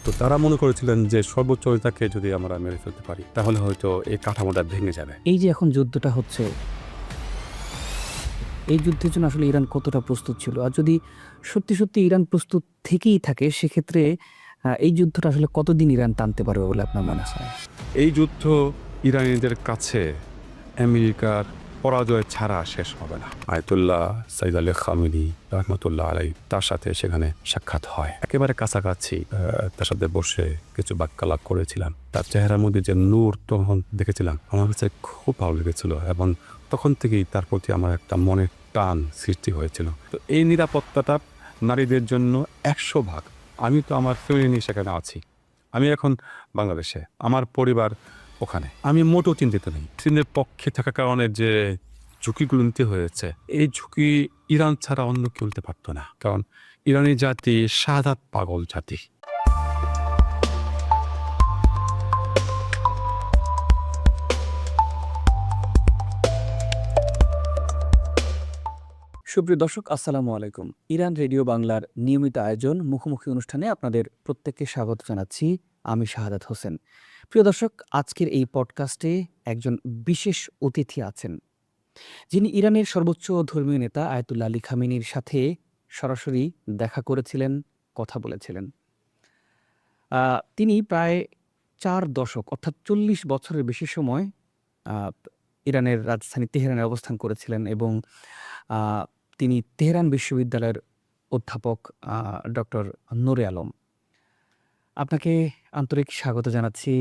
তো তারা মনে করেছিলেন যে সর্বোচ্চ নেতাকে যদি আমরা মেরে ফেলতে পারি তাহলে হয়তো এই কাঠামোটা ভেঙে যাবে। এই যে এখন যুদ্ধটা হচ্ছে, এই যুদ্ধের জন্য আসলে ইরান কতটা প্রস্তুত ছিল? আর যদি সত্যি ইরান প্রস্তুত থেকেই থাকে, সেক্ষেত্রে এই যুদ্ধটা আসলে কতদিন ইরান টানতে পারবে বলে আপনার মনে হয়? এই যুদ্ধ ইরানিদের কাছে আমেরিকার পরাজয় ছাড়া শেষ হবে না। আয়াতুল্লাহ সাইদ আলী খামেনি রহমতুল্লাহ আলাই তার সাথে সেখানে সাক্ষাৎ হয়, একেবারে কাছাকাছি। তার সাথে বসে কিছু বাক্যালাপ করেছিলাম। তার চেহারার মধ্যে যে নূর তখন দেখেছিলাম, আমার কাছে খুব ভালো লেগেছিল এবং তখন থেকেই তার প্রতি আমার একটা মনের টান সৃষ্টি হয়েছিল। তো এই নিরাপত্তাটা নারীদের জন্য 100 ভাগ। আমি তো আমার ফ্যামিলি নিয়ে সেখানে আছি। আমি এখন বাংলাদেশে, আমার পরিবার ওখানে। আমি মোটেও চিন্তিত নেই। চীনের পক্ষে থাকার কারণে যে ঝুঁকিগুলো নিতে হয়েছে, এই ঝুঁকি ইরান ছাড়া অন্য কেউ নিতে পারতো না। কারণ ইরানি জাতি শাহাদাত পাগল জাতি। সুপ্রিয় দর্শক, আসসালামু আলাইকুম। ইরান রেডিও বাংলার নিয়মিত আয়োজন মুখোমুখি অনুষ্ঠানে আপনাদের প্রত্যেককে স্বাগত জানাচ্ছি। আমি শাহাদাত হোসেন। প্রিয় দর্শক, আজকের এই পডকাস্টে একজন বিশেষ অতিথি আছেন, যিনি ইরানের সর্বোচ্চ ধর্মীয় নেতা আয়াতুল্লাহ আলী খামেনির সাথে সরাসরি দেখা করেছিলেন, কথা বলেছিলেন। তিনি প্রায় 4 দশক অর্থাৎ 40 বছরের বেশি সময় আ ইরানের রাজধানী তেহরানে অবস্থান করেছিলেন এবং আ তিনি তেহরান বিশ্ববিদ্যালয়ের অধ্যাপক ডক্টর নূরে আলম। আপনাকে আন্তরিক স্বাগত জানাচ্ছি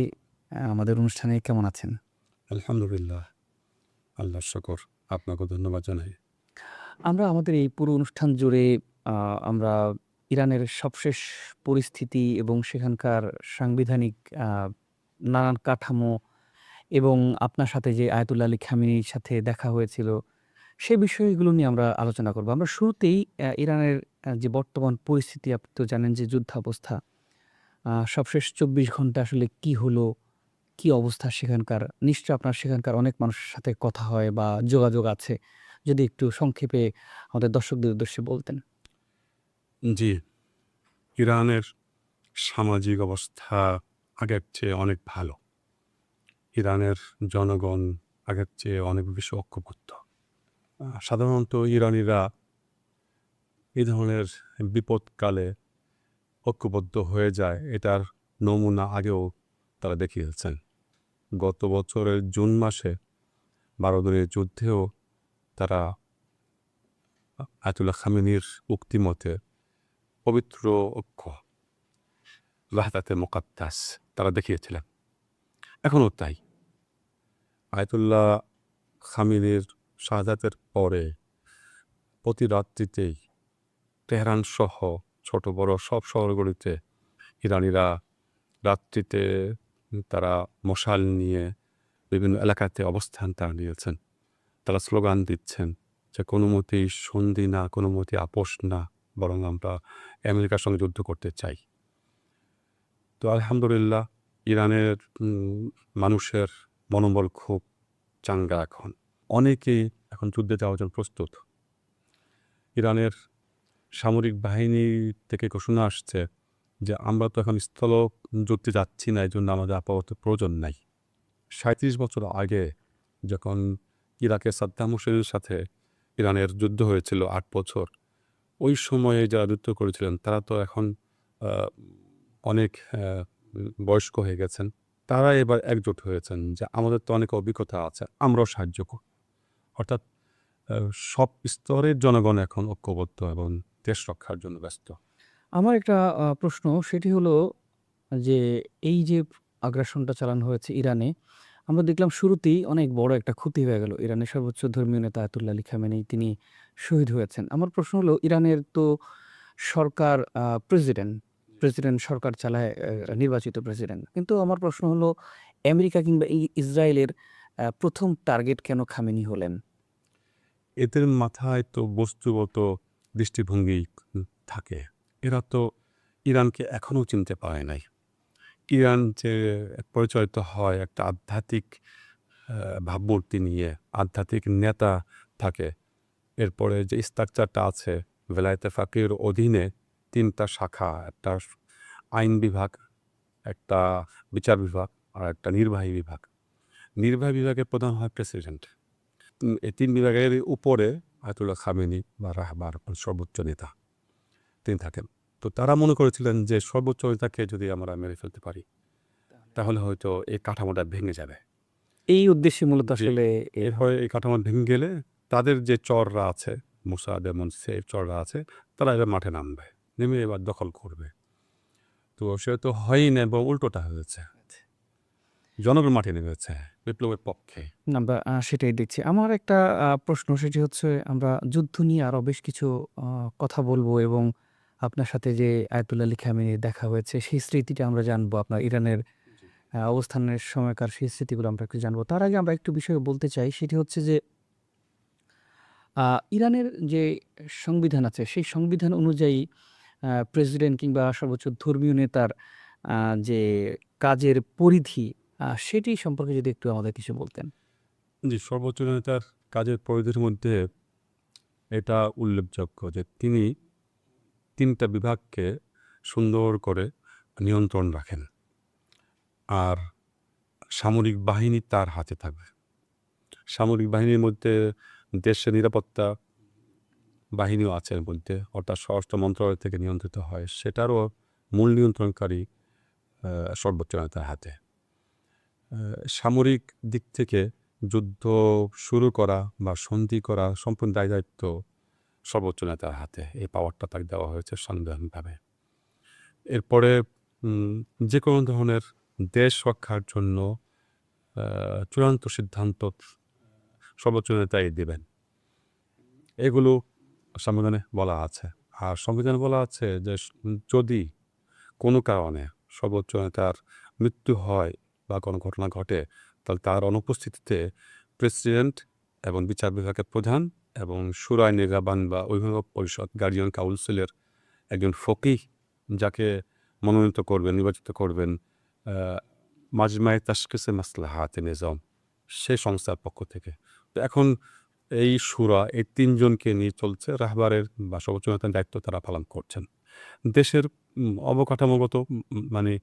আমাদের অনুষ্ঠানে। কেমন আছেন? আলহামদুলিল্লাহ, আল্লাহর শকর। আপনাকে ধন্যবাদ জানাই। আমরা আমাদের এই পুরো অনুষ্ঠান জুড়ে আ আমরা ইরানের সবশেষ পরিস্থিতি এবং সেখানকার সাংবিধানিক আ নানান কাঠামো এবং আপনার সাথে যে আয়াতুল্লাহ আলী খামেনির সাথে দেখা হয়েছিল, সে বিষয়গুলো নিয়ে আমরা আলোচনা করব। আমরা শুরুতেই ইরানের যে বর্তমান পরিস্থিতি, আপনি তো জানেন যে যুদ্ধাবস্থা। সবশেষ ২৪ ঘন্টা আসলে কি হলো? কি অবস্থা সেখানকার? নিশ্চয়ই আপনার সেখানকার অনেক মানুষের সাথে কথা হয় বা যোগাযোগ আছে। যদি একটু সংক্ষেপে আমাদের দর্শকদের উদ্দেশ্যে বলতেন। জি, ইরানের সামাজিক অবস্থা আগের চেয়ে অনেক ভালো। ইরানের জনগণ আগের চেয়ে অনেক বেশি ঐক্যবদ্ধ। সাধারণত ইরানিরা এই ধরনের বিপদকালে ঐক্যবদ্ধ হয়ে যায়, এটার নমুনা আগেও তারা দেখিয়েছেন। গত বছরের জুন মাসে 12 দিনের যুদ্ধেও তারা আয়াতুল্লাহ খামেনির উক্তি মতে পবিত্র ঐক্য, ওয়াহদাতে মুকাদ্দাস তারা দেখিয়েছিলেন। এখনও তাই। আয়াতুল্লাহ খামেনির শাহাদাতের পরে প্রতি রাত্রিতেই তেহরান সহ ছোট বড় সব শহরগুলিতে ইরানিরা রাত্রিতে তারা মশাল নিয়ে বিভিন্ন এলাকাতে অবস্থান তারা নিয়েছেন। তারা স্লোগান দিচ্ছেন যে কোনো মতেই সন্ধি না, কোনো মতেই আপোষ না, বরং আমরা আমেরিকার সঙ্গে যুদ্ধ করতে চাই। তো আলহামদুলিল্লাহ, ইরানের মানুষের মনোবল খুব চাঙ্গা এখন। অনেকেই এখন যুদ্ধে যাওয়ার জন্য প্রস্তুত। ইরানের সামরিক বাহিনী থেকে ঘোষণা আসছে যে আমরা তো এখন স্থল যুদ্ধে যাচ্ছি না, এই জন্য আমাদের আপাতত প্রয়োজন নাই। ৩৭ বছর আগে যখন ইরাকে সাদ্দাম হোসেনের সাথে ইরানের যুদ্ধ হয়েছিল ৮ বছর, ওই সময়ে যারা যুদ্ধ করেছিলেন তারা তো এখন অনেক বয়স্ক হয়ে গেছেন। তারা এবার একজোট হয়েছেন যে আমাদের তো অনেক অভিজ্ঞতা আছে, আমরাও সাহায্য করব। অর্থাৎ সব স্তরের জনগণ এখন ঐক্যবদ্ধ এবং দেশ রক্ষার জন্য ব্যস্ত। আমার একটা প্রশ্ন, সেটি হলো যে এই যে আগ্রাসনটা চালানো হয়েছে ইরানে, আমরা দেখলাম শুরুতেই অনেক বড় একটা ক্ষতি হয়ে গেল। ইরানের সর্বোচ্চ ধর্মীয় নেতা আয়াতুল্লাহ আলী খামেনি তিনি শহীদ হয়েছেন। আমার প্রশ্ন হলো, ইরানের তো সরকার প্রেসিডেন্ট সরকার চালায়, নির্বাচিত প্রেসিডেন্ট। কিন্তু আমার প্রশ্ন হলো, আমেরিকা কিংবা ইসরায়েলের ১ম টার্গেট কেন খামেনি হলেন? এদের মাথায় তো বস্তুগত দৃষ্টিভঙ্গি থাকে। এরা তো ইরানকে এখনও চিনতে পারে নাই। ইরান যে পরিচালিত হয় একটা আধ্যাত্মিক ভাবমূর্তি নিয়ে, আধ্যাত্মিক নেতা থাকে। এরপরে যে স্ট্রাকচারটা আছে, ভেলায়েতে ফাকির অধীনে ৩টা শাখা, একটা আইন বিভাগ, একটা বিচার বিভাগ আর একটা নির্বাহী বিভাগ। নির্বাহী বিভাগের প্রধান হয় প্রেসিডেন্ট। এই ৩ বিভাগের উপরে আয়াতুল্লাহ খামেনি বা রাহবার সর্বোচ্চ নেতা তিনি থাকেন। তো তারা মনে করেছিলেন যে সর্বোচ্চ নেতাকে যদি আমরা মেরে ফেলতে পারি তাহলে হয়তো এই কাঠামোটা ভেঙে যাবে। এই উদ্দেশ্যে মূলত যে আসলে এরপরে এই কাঠামো ভেঙে গেলে তাদের যে চররা আছে, মুসা যেমন সে চররা আছে, তারা এবার মাঠে নামবে। নেমে এবার দখল করবে। তো সেটা তো হয়ই না এবং উল্টোটা হয়েছে। জনগণ মাঠে নেমেছে বিপ্লবের পক্ষে। আমরা সেটাই দেখছি। আমার একটা প্রশ্ন সেটি হচ্ছে আমরা যুদ্ধ নিয়ে আরো বেশ কিছু আ কথা বলবো এবং আপনার সাথে যে আয়াতুল্লাহ আলী খামেনির দেখা হয়েছে সেই স্মৃতিটা আমরা জানবো। আপনার ইরানের জি। অবস্থানের সময়কার সেই স্মৃতিগুলো আমরা একটু জানবো। তার আগে আমরা একটু বিষয় বলতে চাই সেটি হচ্ছে যে আ ইরানের যে সংবিধান আছে সেই সংবিধান অনুযায়ী প্রেসিডেন্ট কিংবা সর্বোচ্চ ধর্মীয় নেতার আ যে কাজের পরিধি সেটি সম্পর্কে যদি একটু আমাদের কিছু বলতেন। জি, সর্বোচ্চ নেতার কাজের পরিধির মধ্যে এটা উল্লেখযোগ্য যে তিনি ৩টা বিভাগকে সুন্দর করে নিয়ন্ত্রণ রাখেন। আর সামরিক বাহিনী তার হাতে থাকবে। সামরিক বাহিনীর মধ্যে দেশের নিরাপত্তা বাহিনীও আছে এর মধ্যে, অর্থাৎ স্বরাষ্ট্র মন্ত্রণালয় থেকে নিয়ন্ত্রিত হয়। সেটারও মূল নিয়ন্ত্রণকারী সর্বোচ্চ নেতার হাতে। সামরিক দিক থেকে যুদ্ধ শুরু করা বা সন্ধি করা সম্পূর্ণ দায়িত্ব সর্বোচ্চ নেতার হাতে। এই পাওয়ারটা তাকে দেওয়া হয়েছে সাংবিধানিকভাবে। এরপরে যে কোনো ধরনের দেশ রক্ষার জন্য চূড়ান্ত সিদ্ধান্ত সর্বোচ্চ নেতাই দেবেন। এগুলো সংবিধানে বলা আছে। আর সংবিধানে বলা আছে যে যদি কোনো কারণে সর্বোচ্চ নেতার মৃত্যু হয় বা কোনো ঘটনা ঘটে তাহলে তার অনুপস্থিতিতে প্রেসিডেন্ট এবং বিচার বিভাগের প্রধান এবং শুরায় নিগাবান বা অভিভাবক পরিষদ গার্ডিয়ান কাউন্সিলের একজন ফকিহ যাকে মনোনীত করবেন, নির্বাচিত করবেন মাজমায়ে তাশখিসে মাসলাহাতে নিজাম সে সংস্থার পক্ষ থেকে। তো এখন এই শুরা এই ৩ জনকে নিয়ে চলছে। রাহবারের বা সর্বোচ্চ নেতার দায়িত্ব তারা পালন করছেন। দেশের অবকাঠামোগত মানে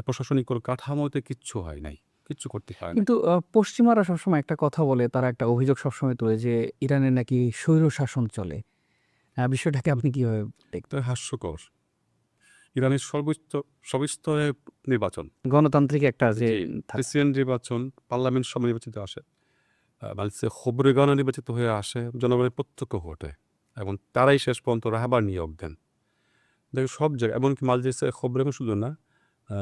প্রশাসনিক কোনো কাঠামোতে কিচ্ছু হয় নাই। কিচ্ছু করতে পারে নাই। কিন্তু পশ্চিমারা সবসময় একটা কথা বলে, তারা একটা অভিযোগ সবসময় তোলে যে ইরানে নাকি স্বৈরশাসন চলে। বিষয়টাকে আপনি কিভাবে এটা দেখবেন? হাস্যকর। ইরানের সর্বস্তরে নির্বাচন। গণতান্ত্রিক একটা যে জি, থাকা। প্রেসিডেন্ট নির্বাচন, পার্লামেন্ট সব নির্বাচিত আসে। বাংলাদেশে খবরেগানও নির্বাচিত হয়ে আসে জনগণের প্রত্যক্ষ ভোটে এবং তারাই শেষ পর্যন্ত রাহবার নিয়োগ দেন। দেখেন সব জায়গায় এমনকি মাজলিসে খবরেগান শুধু না, আ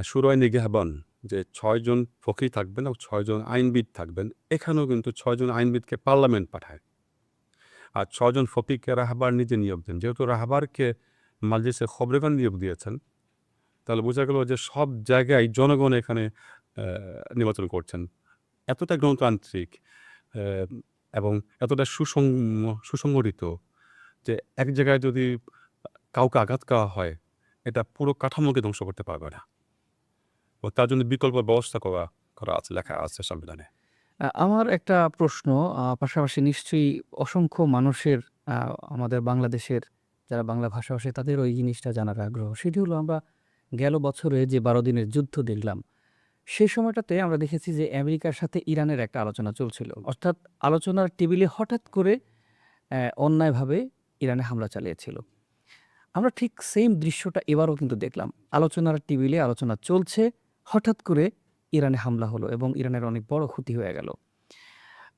শুরায় নিগাহবান যে ৬ জন ফকিহ থাকবেন এবং ৬ জন আইনবিদ থাকবেন। এখানেও কিন্তু ৬ জন আইনবিদকে পার্লামেন্ট পাঠায়। আর ৬ জন ফকিহকে রাহবার নিজে নিয়োগ দেন। যেহেতু রাহবারকে মাজলিসে খবরেগান নিয়োগ দিয়েছেন, তাহলে বোঝা গেল যে সব জায়গায় জনগণ এখানে নির্বাচন করছেন। এতটা গণতান্ত্রিক অ্যা এবং এতটা সুসংগঠিত যে এক জায়গায় যদি কাউকে আঘাত করা হয়, এটা পুরো কাঠামোকে ধ্বংস করতে পারবে না। ও তার জন্য বিকল্প ব্যবস্থা করা আছে, লেখা আছে সংবিধানে। আমার একটা প্রশ্ন পাশাপাশি নিশ্চয়ই অসংখ্য মানুষের আ আমাদের বাংলাদেশের যারা বাংলা ভাষাভাষী তাদেরও এই জিনিসটা জানার আগ্রহ। সেটি হলো আমরা গেল বছরে যে ১২ দিনের যুদ্ধ দেখলাম, সেই সময়টাতে আমরা দেখেছি যে আমেরিকার সাথে ইরানের একটা আলোচনা চলছিল। অর্থাৎ আলোচনার টেবিলে হঠাৎ করে অন্যায়ভাবে ইরানে হামলা চালিয়েছিল। আমরা ঠিক সেইম দৃশ্যটা এবারও কিন্তু দেখলাম। আলোচনার টেবিলে আলোচনা চলছে, হঠাৎ করে ইরানে হামলা হলো এবং ইরানের অনেক বড় ক্ষতি হয়ে গেল।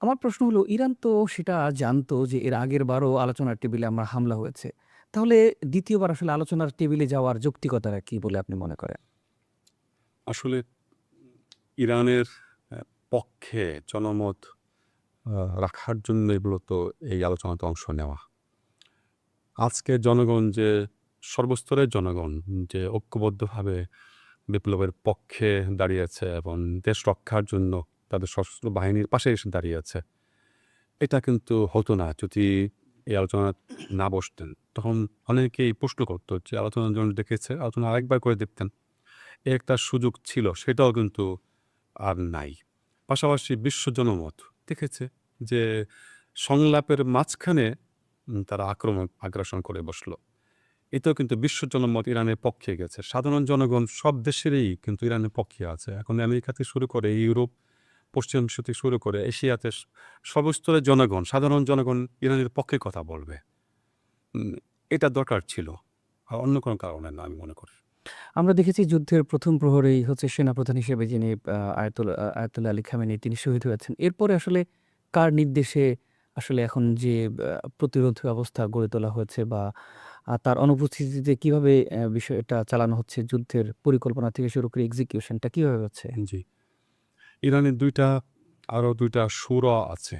আমার প্রশ্ন হলো ইরান তো সেটা জানতো যে এর আগের বারও আলোচনার টেবিলে আমার হামলা হয়েছে। তাহলে ২য় বার আসলে আলোচনার টেবিলে যাওয়ার যৌক্তিকতাটা কি বলে আপনি মনে করেন? আসলে ইরানের পক্ষে জনমত রাখার জন্যই মূলত এই আলোচনাতে অংশ নেওয়া। আজকে জনগণ যে সর্বস্তরের জনগণ যে ঐক্যবদ্ধভাবে বিপ্লবের পক্ষে দাঁড়িয়েছে এবং দেশ রক্ষার জন্য তাদের সশস্ত্র বাহিনীর পাশে এসে দাঁড়িয়েছে। এটা কিন্তু হতো না যদি এই আলোচনা না বসতেন। তখন অনেকেই প্রশ্ন করত যে আলোচনার জন্য ডেকেছে, আলোচনা আরেকবার করে দেখতেন। এ একটা সুযোগ ছিল, সেটাও কিন্তু আর নাই। পাশাপাশি বিশ্ব জনমত দেখেছে যে সংলাপের মাঝখানে তারা আগ্রাসন করে বসলো। এতেও কিন্তু বিশ্ব জনমত ইরানের পক্ষে গেছে। সাধারণ জনগণ সব দেশেরই কিন্তু ইরানের পক্ষে আছে। এখন আমেরিকা থেকে শুরু করে ইউরোপ, পশ্চিম বিশ্ব থেকে শুরু করে এশিয়াতে সর্বস্তরের জনগণ, সাধারণ জনগণ ইরানের পক্ষে কথা বলবে। এটা দরকার ছিল। আর অন্য কোনো কারণে না আমি মনে করি। আমরা দেখেছি যুদ্ধের ১ম প্রহরেই হচ্ছে সেনাপ্রধান হিসেবে যিনি আয়াতুল্লাহ আলী খামেনি তিনি শহীদ হয়েছেন। এরপরে আসলে কার নির্দেশে আসলে এখন যে প্রতিরোধ ব্যবস্থা গড়ে তোলা হয়েছে বা তার অনুপস্থিতিতে কিভাবে বিষয়টা চালানো হচ্ছে, যুদ্ধের পরিকল্পনা থেকে শুরু করে এক্সিকিউশনটা কিভাবে হচ্ছে? জি। ইরানের আরও ২ টা শুরা আছে,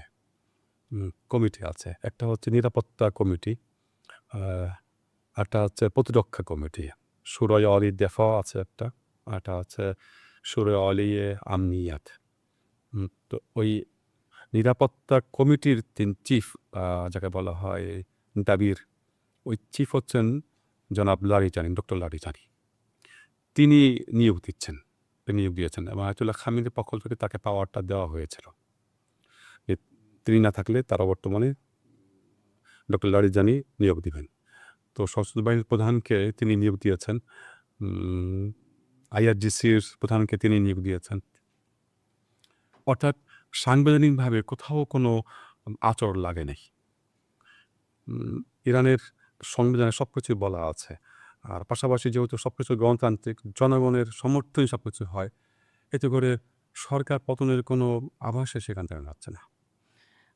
কমিটি আছে। একটা হচ্ছে নিরাপত্তা কমিটি, আ আরেকটা হচ্ছে প্রতিরক্ষা কমিটি। শুরায় আলী দেফা আছে একটা, আরেকটা হচ্ছে শুরায় আলিয়ে আমনিয়াত। তো ওই নিরাপত্তা কমিটির ৩ চিফ, যাকে বলা হয় দাবির, ওই চিফ হচ্ছেন জনাব লারিজানি, ডক্টর লারিজানি। তিনি নিয়োগ দিচ্ছেন, নিয়োগ দিয়েছেন এবং আয়াতুল্লাহ খামেনির পক্ষ থেকে তাকে পাওয়ারটা দেওয়া হয়েছিল। তিনি না থাকলে তারা বর্তমানে ডক্টর লারিজানি নিয়োগ দিবেন। তো সশস্ত্র বাহিনীর প্রধানকে তিনি নিয়োগ দিয়েছেন। আইআরজিসির প্রধানকে তিনি নিয়োগ দিয়েছেন। অর্থাৎ সাংবিধানিকভাবে কোথাও কোনো আঁচড় লাগে নাই। ইরানের সংবিধানে সব কিছুই বলা আছে। আর পাশাপাশি যেহেতু সব কিছু গণতান্ত্রিক, জনগণের সমর্থনই সব কিছু হয়, এতে করে সরকার পতনের কোনো আভাসই সেখান থেকে পাচ্ছে না।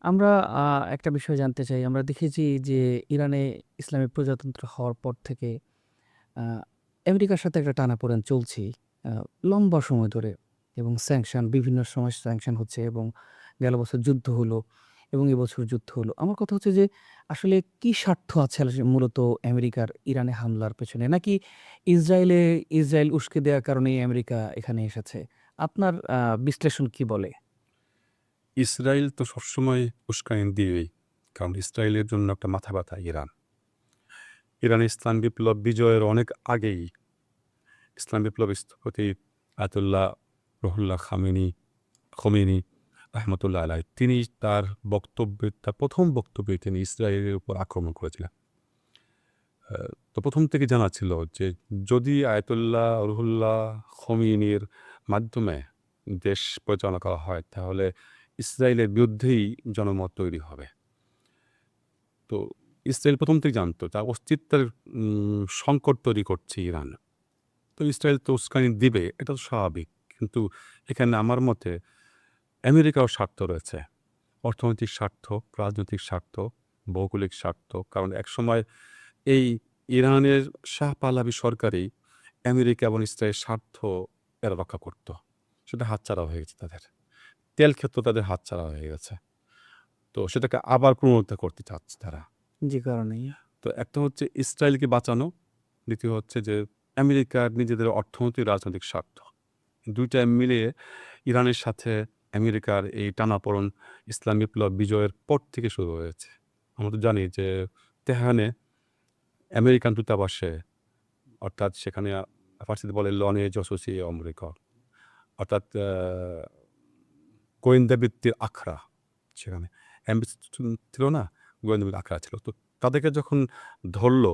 আমরা আ একটা বিষয় জানতে চাই। আমরা দেখেছি যে ইরানে ইসলামিক প্রজাতন্ত্র হওয়ার পর থেকে আ আমেরিকার সাথে একটা টানাপোড়েন চলছেই আ লম্বা সময় ধরে এবং বিভিন্ন সময় স্যাংশন হচ্ছে এবং গেল বছর যুদ্ধ হলো এবং এবছর যুদ্ধ হলো। আমার কথা হচ্ছে যে আসলে কি স্বার্থ আছে মূলত আমেরিকার ইরানে হামলার পেছনে? নাকি ইসরায়েল উস্কে দেওয়ার কারণেই আমেরিকা এখানে এসেছে? আপনার বিশ্লেষণ কি বলে? ইসরায়েল তো সবসময় উস্কানি দিবেই। কারণ ইসরায়েলের জন্য একটা মাথা ব্যথা ইরান। ইরানে ইসলাম বিপ্লব বিজয়ের অনেক আগেই ইসলাম বিপ্লব স্থপতি আয়াতুল্লাহ রুহুল্লাহ খোমেনি রাহমাতুল্লাহ আলাইহ, তিনি তার প্রথম বক্তব্যে তিনি ইসরায়েলের উপর আক্রমণ করেছিলেন। তো প্রথম থেকে জানা ছিল যে যদি আয়াতুল্লাহ রুহুল্লাহ খোমেনির মাধ্যমে দেশ পরিচালনা করা হয় তাহলে ইসরায়েলের বিরুদ্ধেই জনমত তৈরি হবে। তো ইসরায়েল প্রথম থেকে জানতো তার অস্তিত্বের সংকট তৈরি করছে ইরান। তো ইসরায়েল তো উস্কানি দিবে, এটা তো স্বাভাবিক। কিন্তু এখানে আমার মতে আমেরিকার স্বার্থ রয়েছে। অর্থনৈতিক স্বার্থ, রাজনৈতিক স্বার্থ, ভৌগোলিক স্বার্থ। কারণ একসময় এই ইরানের শাহ পাহলাভি সরকারই আমেরিকা এবং ইসরায়েলের স্বার্থ এরা রক্ষা করত। সেটা হাতছাড়া হয়ে গেছে তাদের। তেল ক্ষেত্র তাদের হাতছাড়া হয়ে গেছে। তো সেটাকে আবার পুনরুদ্ধার করতে চাচ্ছে তারা। যে কারণেই। তো একটা হচ্ছে ইসরায়েলকে বাঁচানো, দ্বিতীয় হচ্ছে যে আমেরিকার নিজেদের অর্থনৈতিক রাজনৈতিক স্বার্থ। ২ টা মিলিয়ে ইরানের সাথে আমেরিকার এই টানাপোড়েন ইসলাম বিপ্লব বিজয়ের পর থেকে শুরু হয়েছে। আমরা তো জানি যে তেহরানে আমেরিকান দূতাবাসে, অর্থাৎ সেখানে ফার্সিতে বলে লনে জাসুসি অমরিকা, অর্থাৎ গোয়েন্দা বৃত্তির আখড়া সেখানে এমবেসি ছিল না, গোয়েন্দা বৃত্তির আখড়া ছিল। তো তাদেরকে যখন ধরল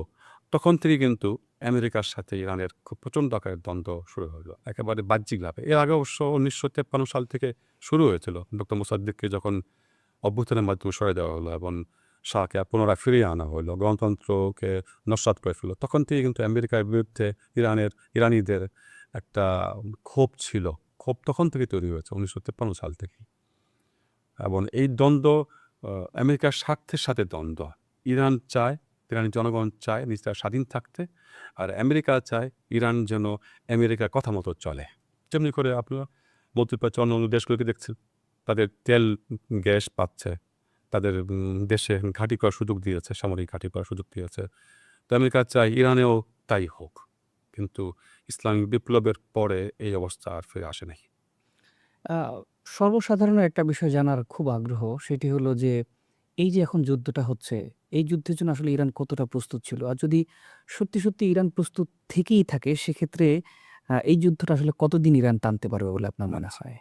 তখন থেকে কিন্তু আমেরিকার সাথে ইরানের খুব প্রচণ্ড আকারের দ্বন্দ্ব শুরু হলো একেবারে বাহ্যিকভাবে। এর আগে অবশ্য ১৯৫৩ সাল থেকে শুরু হয়েছিল। ডক্টর মোসাদ্দেককে যখন অভ্যুত্থানের মাধ্যমে সরিয়ে দেওয়া হলো এবং শাহকে পুনরায় ফিরিয়ে আনা হলো, গণতন্ত্রকে নস্যাৎ করে ফেলল, তখন থেকে কিন্তু আমেরিকার বিরুদ্ধে ইরানিদের একটা ক্ষোভ ছিল। ক্ষোভ তখন থেকে তৈরি হয়েছে ১৯৫৩ সাল থেকেই। এবং এই দ্বন্দ্ব আ আমেরিকার স্বার্থের সাথে দ্বন্দ্ব। ইরান চায়, ইরানি জনগণ চায় নিজেরা স্বাধীন থাকতে। আর আমেরিকা চায় ইরান যেন আমেরিকার কথা মতো চলে। যেমনি করে আপনারা মধ্যপ্রাচ্যের অন্যান্য দেশগুলোকে দেখছেন। তাদের তেল, গ্যাস পাচ্ছে। তাদের দেশে ঘাঁটি করার সুযোগ দিয়েছে, সামরিক ঘাঁটি করার সুযোগ দিয়েছে। তো আমেরিকা চায় ইরানেও তাই হোক। কিন্তু ইসলামিক বিপ্লবের পরে এই অবস্থা আর ফিরে আসে নাই। আ সর্বসাধারণের একটা বিষয় জানার খুব আগ্রহ। সেটি হলো যে, এই যে এখন যুদ্ধটা হচ্ছে, এই যুদ্ধের জন্য আসলে ইরান কতটা প্রস্তুত ছিল? আর যদি সত্যি ইরান প্রস্তুত থেকেই থাকে, সেক্ষেত্রে এই যুদ্ধটা আসলে কতদিন ইরান টানতে পারবে বলে আপনার মনে আচ্ছা। হয়?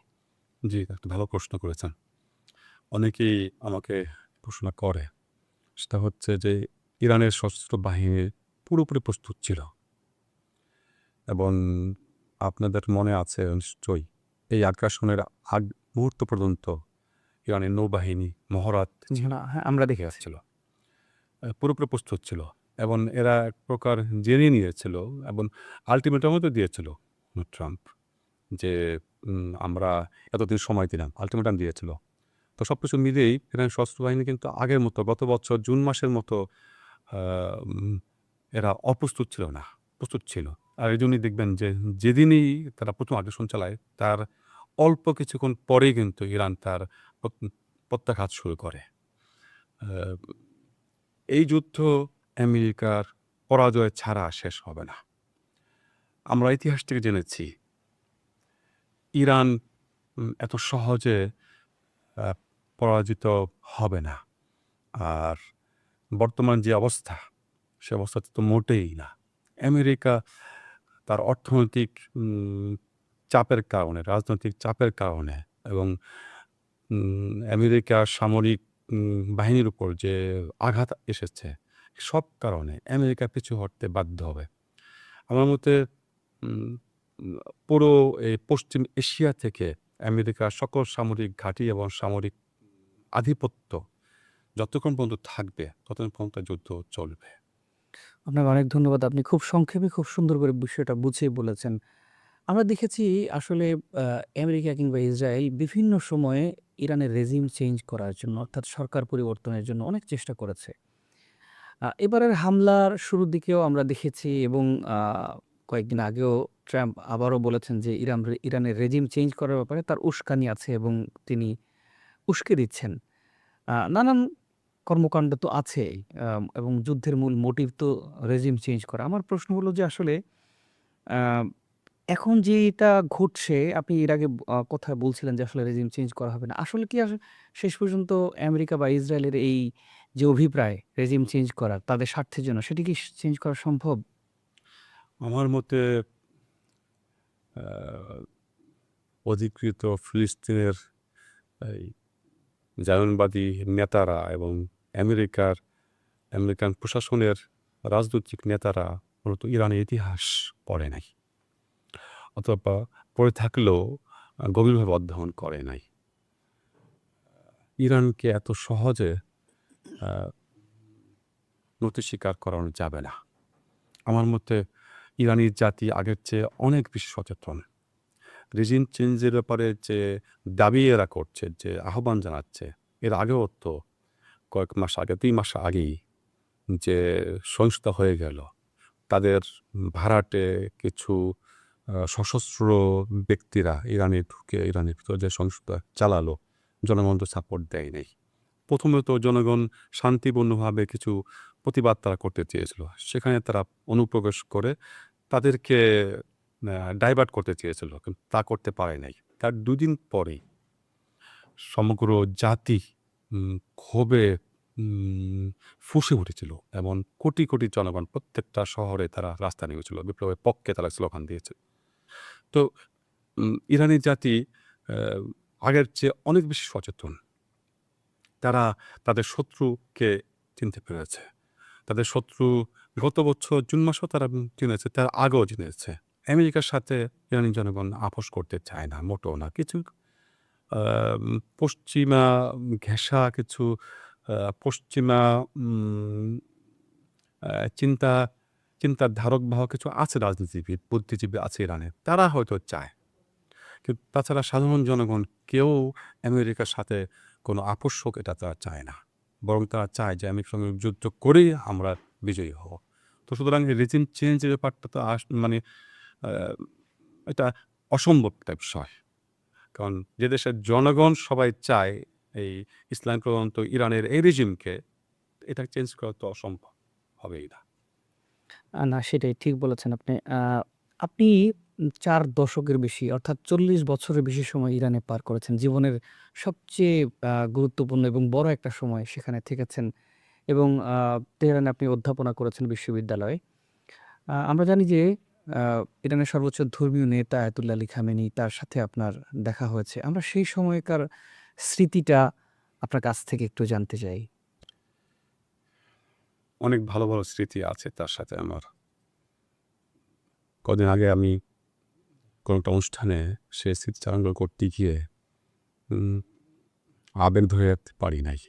জি, একটা ভালো প্রশ্ন করেছেন। অনেকেই আমাকে প্রশ্ন করে। সেটা হচ্ছে যে ইরানের সশস্ত্র বাহিনীর পুরোপুরি প্রস্তুত ছিল এবং আপনাদের মনে আছে নিশ্চয়ই এই আগ্রাসনের আগ মুহূর্ত পর্যন্ত ইরানের নৌবাহিনী মহড়া ছিল না, হ্যাঁ, আমরা দেখেছি। ছিল পুরোপুরি প্রস্তুত ছিল এবং এরা এক প্রকার জেনে নিয়েছিল এবং আলটিমেটামও তো দিয়েছিল ট্রাম্প যে আমরা এতদিন সময় দিলাম, আলটিমেটাম দিয়েছিল। তো সব কিছু মিলিয়েই ইরানের সশস্ত্র বাহিনী কিন্তু আগের মতো গত বছর জুন মাসের মতো এরা অপ্রস্তুত ছিল না, প্রস্তুত ছিল। আর এই জন্যই দেখবেন যে যেদিনই তারা প্রথম আগ্রাসন চালায় তার অল্প কিছুক্ষণ পরেই কিন্তু ইরান তার প্রত্যাঘাত শুরু করে। এই যুদ্ধ আমেরিকার পরাজয় ছাড়া শেষ হবে না। আমরা ইতিহাস থেকে জেনেছি ইরান এত সহজে পরাজিত হবে না। আর বর্তমান যে অবস্থা সে অবস্থাতে তো মোটেই না। আমেরিকা তার অর্থনৈতিক চাপের কারণে, রাজনৈতিক চাপের কারণে এবং আমেরিকার সামরিক বাহিনীর উপর যে আঘাত এসেছে সব কারণে আমেরিকা পিছু হটতে বাধ্য হবে। আমার মতে পুরো এই পশ্চিম এশিয়া থেকে আমেরিকার সকল সামরিক ঘাঁটি এবং সামরিক আধিপত্য যতক্ষণ পর্যন্ত থাকবে ততক্ষণ পর্যন্ত যুদ্ধ চলবে। আপনাকে অনেক ধন্যবাদ। আপনি খুব সংক্ষেপে খুব সুন্দর করে বিষয়টা বুঝিয়ে বলেছেন। আমরা দেখেছি আসলে আমেরিকা কিংবা ইসরায়েল বিভিন্ন সময়ে ইরানের রেজিম চেঞ্জ করার জন্য অর্থাৎ সরকার পরিবর্তনের জন্য অনেক চেষ্টা করেছে। এবারের হামলার শুরুর দিকেও আমরা দেখেছি এবং কয়েকদিন আগেও ট্রাম্প আবারও বলেছেন যে ইরানের রেজিম চেঞ্জ করার ব্যাপারে তার উস্কানি আছে এবং তিনি উস্কে দিচ্ছেন। নানান কর্মকাণ্ড তো আছেই এবং যুদ্ধের মূল মোটিভ তো রেজিম চেঞ্জ করা। আমার প্রশ্ন হলো যে আসলে আ এখন যেটা ঘটছে আপনি এর আগে কথা বলছিলেন যে আসলে রেজিম চেঞ্জ করা হবে না। আসলে কি শেষ পর্যন্ত আমেরিকা বা ইসরায়েলের এই যে অভিপ্রায় রেজিম চেঞ্জ করার তাদের স্বার্থের জন্য সেটি কি চেঞ্জ করা সম্ভব? আমার মতে অধিকৃত ফিলিস্তিনের এই জায়নবাদী নেতারা এবং আমেরিকান প্রশাসনের রাজনৈতিক নেতারা মূলত ইরানের ইতিহাস পড়ে নাই অথবা পড়ে থাকলেও গভীরভাবে অধ্যয়ন করে নাই। ইরানকে এত সহজে নতি স্বীকার করানো যাবে না। আমার মতে ইরানি জাতি আগের চেয়ে অনেক বেশি সচেতন। রেজিম চেঞ্জের ব্যাপারে যে দাবি এরা করছে, যে আহ্বান জানাচ্ছে, এর আগেও তো কয়েক মাস আগে ২ মাস আগেই যে সহিংসতা হয়ে গেল, তাদের ভাড়াটে কিছু সশস্ত্র ব্যক্তিরা ইরানে ঢুকে ইরানের ভিতরে যে সহিংসতা চালালো, জনগণ তো সাপোর্ট দেয় নাই। প্রথমে তো জনগণ শান্তিপূর্ণভাবে কিছু প্রতিবাদ তারা করতে চেয়েছিল। সেখানে তারা অনুপ্রবেশ করে তাদেরকে ডাইভার্ট করতে চেয়েছিল, কিন্তু তা করতে পারে নাই। তার ২ দিন পরেই সমগ্র জাতি ক্ষোভে ফুঁসে উঠেছিল এবং কোটি কোটি জনগণ প্রত্যেকটা শহরে তারা রাস্তা নেমেছিল, বিপ্লবের পক্ষে তারা স্লোগান দিয়েছে। তো ইরানি জাতি আগের চেয়ে অনেক বেশি সচেতন। তারা তাদের শত্রুকে চিনতে পেরেছে। তাদের শত্রু গত বছর জুন মাসেও তারা চিনেছে, তার আগেও চিনেছে। আমেরিকার সাথে ইরানি জনগণ আপোস করতে চায় না, মোটেও না। কিছু পশ্চিমা ঘেঁষা কিছু পশ্চিমা চিন্তা চিন্তার ধারক বাহক কিছু আছে, রাজনীতিবিদ, বুদ্ধিজীবী আছে ইরানে। তারা হয়তো চায়। কিন্তু তাছাড়া সাধারণ জনগণ কেউ আমেরিকার সাথে কোনো আপোস হোক এটা তারা চায় না। বরং তারা চায় যে আমেরিকার সঙ্গে যুদ্ধ করেই আমরা বিজয়ী হব। তো সুতরাং রেজিম চেঞ্জের ব্যাপারটা তো মানে এটা অসম্ভব একটা বিষয়। কারণ যে দেশের জনগণ সবাই চায় এই ইসলাম প্রধানত ইরানের এই রেজিমকে, এটা চেঞ্জ করা তো অসম্ভব হবেই না। না, সেটাই ঠিক বলেছেন আপনি। আপনি ৪ দশকের বেশি অর্থাৎ ৪০ বছরের বেশি সময় ইরানে পার করেছেন। জীবনের সবচেয়ে গুরুত্বপূর্ণ এবং বড় একটা সময় সেখানে থেকেছেন এবং তেহরানে আপনি অধ্যাপনা করেছেন বিশ্ববিদ্যালয়ে। আমরা জানি যে আ ইরানের সর্বোচ্চ ধর্মীয় নেতা আয়াতুল্লাহ আলী খামেনি তার সাথে আপনার দেখা হয়েছে। আমরা সেই সময়কার স্মৃতিটা আপনার কাছ থেকে একটু জানতে চাই। অনেক ভালো, ভালো স্মৃতি আছে তার সাথে আমার। কদিন আগে আমি কোনো একটা অনুষ্ঠানে সে স্মৃতিচারণ করতে গিয়ে উম আবেগ ধরে রাখতে পারি নাই।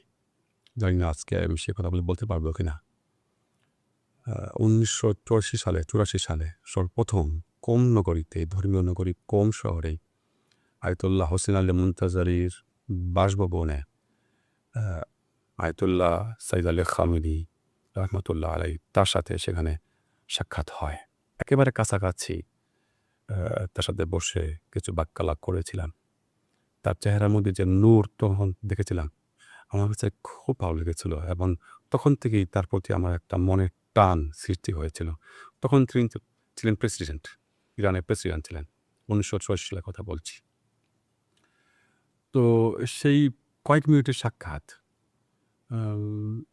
জানি না আজকে আমি সে কথা বলতে পারবো কিনা। 1984 সালে সর্বপ্রথম কোম নগরীতে, ধর্মীয় নগরী কোম শহরে আয়াতুল্লাহ হোসেন আলী মুনতাজারির বাসভবনে আয়াতুল্লাহ সাইদ আলী খামেনি রহমতুল্লাহ আলাই তার সাথে সেখানে সাক্ষাৎ হয়। একেবারে কাছাকাছি তার সাথে বসে কিছু বাক্যালাপ করেছিলাম। তার চেহারার মধ্যে যে নূর তখন দেখেছিলাম, আমার কাছে খুব ভালো লেগেছিল এবং তখন থেকেই তার প্রতি আমার একটা মনের টান সৃষ্টি হয়েছিল। তখন তিনি ছিলেন প্রেসিডেন্ট, ইরানের প্রেসিডেন্ট ছিলেন। 1984 সালের কথা বলছি। তো সেই কয়েক মিনিটের সাক্ষাৎ,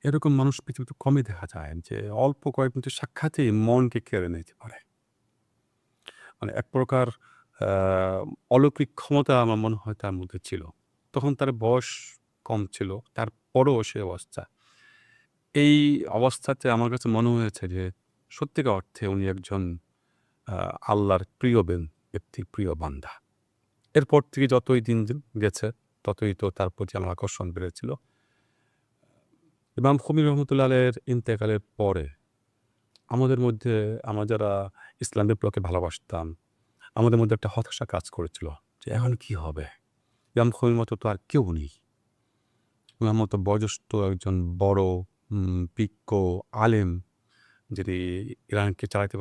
এরকম মানুষ পৃথিবীতে কমই দেখা যায় যে অল্প কয়েক মিনিটের সাক্ষাতেই মনকে কেড়ে নিতে পারে। মানে এক প্রকার আ অলৌকিক ক্ষমতা আমার মনে হয় তার মধ্যে ছিল। তখন তার বয়স কম ছিল। তারপরেও সে অবস্থা। এই অবস্থাতে আমার কাছে মনে হয়েছে যে সত্যিকার অর্থে উনি একজন আ আল্লাহর প্রিয় ব্যক্তি, প্রিয় বান্দা। এরপর থেকে যতই দিন গেছে ততই তো তার প্রতি আমার আকর্ষণ বেড়েছিল। ইমাম খুমেনি রহমতুল্লাহ আলাইহির ইন্তেকালের পরে আমাদের মধ্যে, আমরা যারা ইসলাম বিপ্লবকে ভালোবাসতাম, আমাদের মধ্যে একটা হতাশা কাজ করেছিল যে এখন কি হবে? ইমাম খুমেনির মতো তো আর কেউ নেই। উনার মতো বয়োজ্যেষ্ঠ একজন বড় বিজ্ঞ আলেম যিনি ইরানকে চালাতে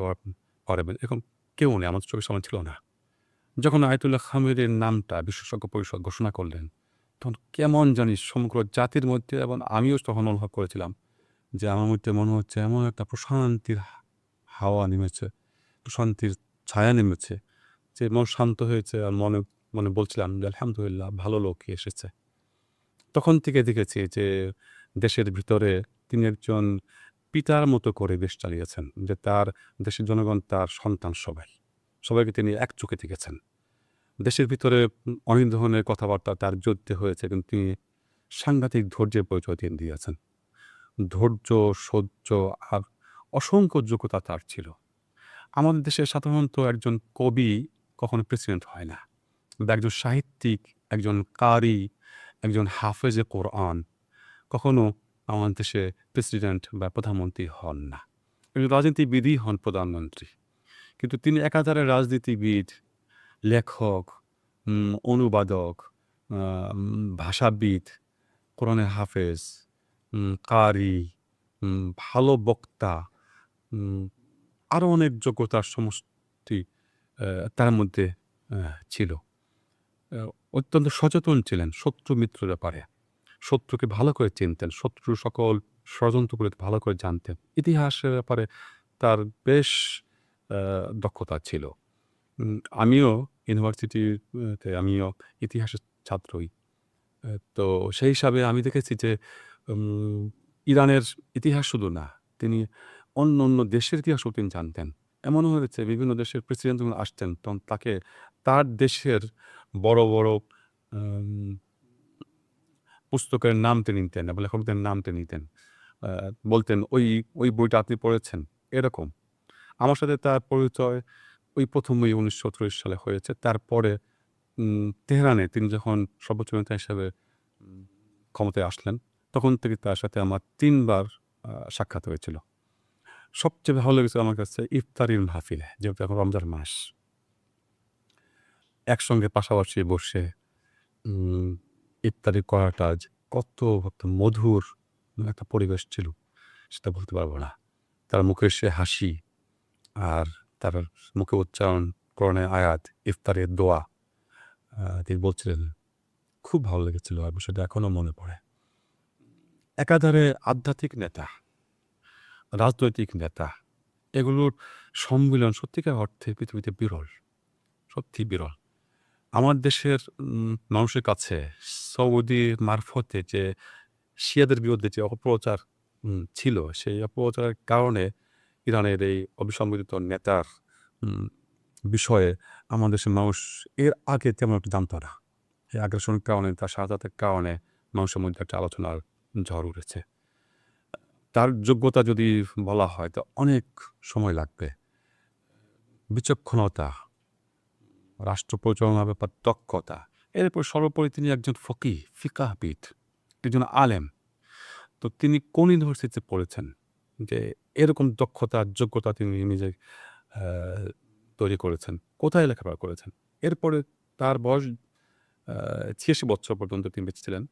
পারবেন এরকম কেউ নেই, আমাদের চোখের সামনে ছিল না। যখন আয়াতুল্লাহ খামেনির নামটা বিশেষজ্ঞ পরিষদ ঘোষণা করলেন, তখন কেমন জানি সমগ্র জাতির মধ্যে এবং আমিও তখন অনুভব করেছিলাম যে আমার মধ্যে মনে হচ্ছে এমন একটা প্রশান্তির হাওয়া নেমেছে, প্রশান্তির ছায়া নেমেছে যে মন শান্ত হয়েছে আর মনে মনে বলছিলাম যে আলহামদুলিল্লাহ ভালো লোক এসেছে। তখন থেকে দেখেছি যে দেশের ভিতরে তিনি একজন পিতার মতো করে দেশ চালিয়েছেন। যে তার দেশের জনগণ তার সন্তান সবাই। সবাইকে তিনি এক চোখে দেখেছেন। দেশের ভিতরে অনেক ধরনের কথাবার্তা তার যুদ্ধে হয়েছে কিন্তু তিনি সাংঘাতিক ধৈর্যের পরিচয় তিনি দিয়েছেন। ধৈর্য, সহ্য আর অসংখ্য যোগ্যতা তার ছিল। আমাদের দেশে সাধারণত একজন কবি কখনো প্রেসিডেন্ট হয় না। বা একজন সাহিত্যিক, একজন কারি, একজন হাফেজে কোরআন কখনো আমাদের দেশে প্রেসিডেন্ট বা প্রধানমন্ত্রী হন না। একজন রাজনীতিবিদই হন প্রধানমন্ত্রী। কিন্তু তিনি একাধারে রাজনীতিবিদ, লেখক, অনুবাদক, ভাষাবিদ, কোরআনের হাফেজ, কারি, ভালো বক্তা, উম আরও অনেক যোগ্যতার সমষ্টি তার মধ্যে ছিল। আ অত্যন্ত সচেতন ছিলেন শত্রু মিত্রের ব্যাপারে। শত্রুকে ভালো করে চিনতেন। শত্রুর সকল ষড়যন্ত্রগুলো ভালো করে জানতেন। ইতিহাসের ব্যাপারে তার বেশ আ দক্ষতা ছিল। আমিও ইউনিভার্সিটির আমিও ইতিহাসের ছাত্রই। তো সেই হিসাবে আমি দেখেছি যে উম ইরানের ইতিহাস শুধু না, তিনি অন্য দেশের ইতিহাসও তিনি জানতেন। এমনও হয়েছে বিভিন্ন দেশের প্রেসিডেন্ট যখন আসতেন তখন তাকে তার দেশের বড়, বড় আম পুস্তকের নাম তিনি নিতেন এবং লেখকদের নাম তিনি নিতেন। আ বলতেন, "ওই বইটা আপনি পড়েছেন?" এরকম। আমার সাথে তার পরিচয় ওই ১ম ওই ১৯৩৪ সালে হয়েছে। তারপরে তেহরানে তিনি যখন সর্বোচ্চ নেতা হিসেবে উম ক্ষমতায় আসলেন, তখন থেকে তার সাথে আমার ৩ বার সাক্ষাৎ হয়েছিল। সবচেয়ে ভালো লেগেছে আমার কাছে ইফতারির মাহফিলে, যেহেতু এখন রমজান মাস। একসঙ্গে পাশাপাশি বসে উম ইফতারি করাটা যে কত একটা মধুর একটা পরিবেশ ছিল, সেটা বলতে পারব না। তার মুখের সে হাসি আর তার মুখে উচ্চারণ কোরআনের আয়াত, ইফতারের দোয়া তিনি বলছিলেন, খুব ভালো লেগেছিল এবং সেটা এখনো মনে পড়ে। একাধারে আধ্যাত্মিক নেতা, রাজনৈতিক নেতা, এগুলোর সম্মিলন সত্যিকার অর্থে পৃথিবীতে বিরল, সত্যিই বিরল। আমার দেশের মানুষের কাছে সৌদির মারফতে যে শিয়াদের বিরুদ্ধে যে অপপ্রচার ছিল, সেই অপপ্রচারের কারণে ইরানের এই অবিসংবাদিত নেতার উম বিষয়ে আমার দেশের মানুষ এর আগে তেমন একটা জানত না। এই আগ্রাসনের কারণে, তার শাহাদাতের কারণে মানুষের মধ্যে একটা আলোচনার ঝড় উঠেছে। তার যোগ্যতা যদি বলা হয় তো অনেক সময় লাগবে। বিচক্ষণতা, রাষ্ট্র পরিচালনার ব্যাপার দক্ষতা, এরপর সর্বোপরি তিনি একজন ফকিহ, ফিকাহবিদ, একজন আলেম। তো তিনি কোন ইউনিভার্সিটিতে পড়েছেন যে এরকম দক্ষতা, যোগ্যতা তিনি নিজে তৈরি করেছেন? কোথায় লেখাপড়া করেছেন? এরপরে তার বয়স ৮৬ বছর পর্যন্ত তিনি বেঁচে ছিলেন।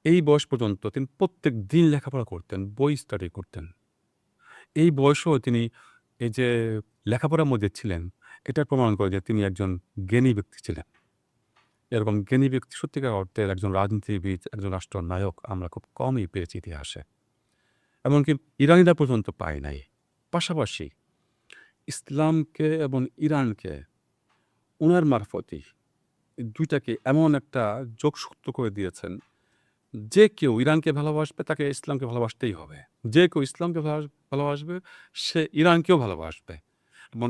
এই বয়স পর্যন্ত তিনি প্রত্যেক দিন লেখাপড়া করতেন, বই স্টাডি করতেন। এই বয়সেও তিনি এই যে লেখাপড়ার মধ্যে ছিলেন, এটা প্রমাণ করে যে তিনি একজন জ্ঞানী ব্যক্তি ছিলেন। এরকম জ্ঞানী ব্যক্তি সত্যিকার অর্থের একজন রাজনীতিবিদ, একজন রাষ্ট্রনায়ক আমরা খুব কমই পেয়েছি ইতিহাসে। এমনকি ইরানিরা পর্যন্ত পায় নাই। পাশাপাশি ইসলামকে এবং ইরানকে উনার মারফতই এই ২ টাকে এমন একটা যোগসূত্র করে দিয়েছেন, যে কেউ ইরানকে ভালোবাসবে তাকে ইসলামকে ভালোবাসতেই হবে। যে কেউ ইসলামকে ভালোবাসবে সে ইরানকেও ভালোবাসবে। এবং